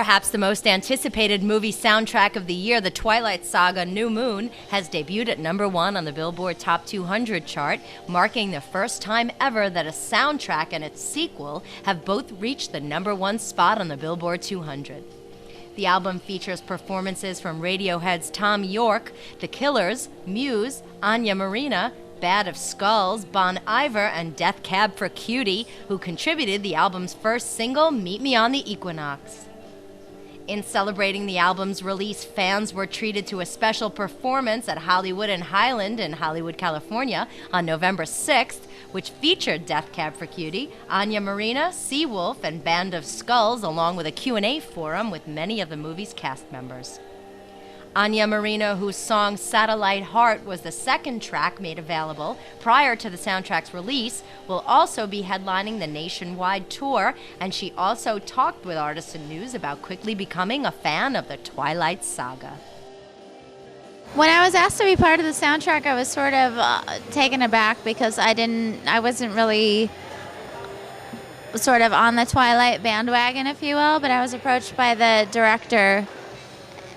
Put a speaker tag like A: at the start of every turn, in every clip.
A: Perhaps the most anticipated movie soundtrack of the year, the Twilight Saga New Moon, has debuted at #1 on the Billboard Top 200 chart, marking the first time ever that a soundtrack and its sequel have both reached the #1 spot on the Billboard 200. The album features performances from Radiohead's Tom York, The Killers, Muse, Anya Marina, Band of Skulls, Bon Iver, and Death Cab for Cutie, who contributed the album's first single, Meet Me on the Equinox. In celebrating the album's release, fans were treated to a special performance at Hollywood and Highland in Hollywood, California on November 6th, which featured Death Cab for Cutie, Anya Marina, Seawolf, and Band of Skulls, along with a Q&A forum with many of the movie's cast members. Anya Marina, whose song Satellite Heart was the second track made available prior to the soundtrack's release, will also be headlining the nationwide tour, and she also talked with Artisan News about quickly becoming a fan of the Twilight Saga.
B: When I was asked to be part of the soundtrack, I was sort of taken aback because I wasn't really sort of on the Twilight bandwagon, if you will, but I was approached by the director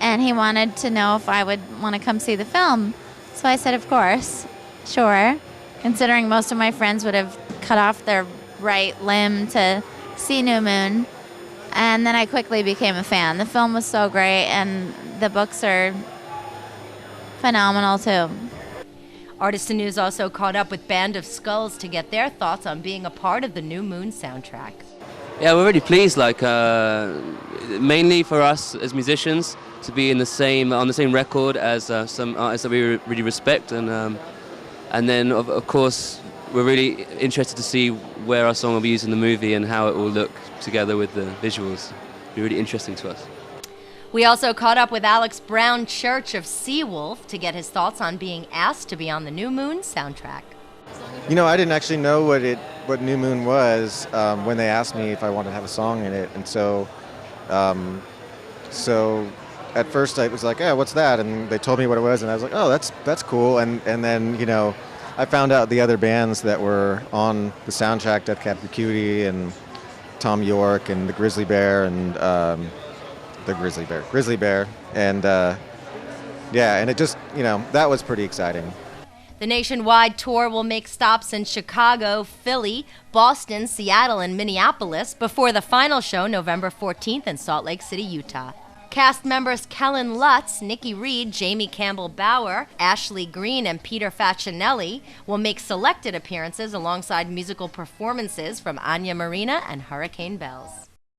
B: and he wanted to know if I would want to come see the film. So I said, of course, sure, considering most of my friends would have cut off their right limb to see New Moon. And then I quickly became a fan. The film was so great, and the books are phenomenal, too.
A: Artisan News also caught up with Band of Skulls to get their thoughts on being a part of the New Moon soundtrack.
C: Yeah, we're really pleased, mainly for us as musicians, to be on the same record as some artists that we really respect, and then of course we're really interested to see where our song will be used in the movie and how it will look together with the visuals. It'll be really interesting to us.
A: We also caught up with Alex Brown Church of Seawolf to get his thoughts on being asked to be on the New Moon soundtrack.
D: You know, I didn't actually know what New Moon was when they asked me if I wanted to have a song in it, and so at first I was like, "Yeah, what's that?" And they told me what it was, and I was like, "Oh, that's cool." And then I found out the other bands that were on the soundtrack: Death Cab for Cutie and Tom York and the Grizzly Bear and Grizzly Bear, and and it just that was pretty exciting.
A: The nationwide tour will make stops in Chicago, Philly, Boston, Seattle, and Minneapolis before the final show November 14th in Salt Lake City, Utah. Cast members Kellen Lutz, Nikki Reed, Jamie Campbell Bower, Ashley Green, and Peter Facinelli will make selected appearances alongside musical performances from Anya Marina and Hurricane Bells.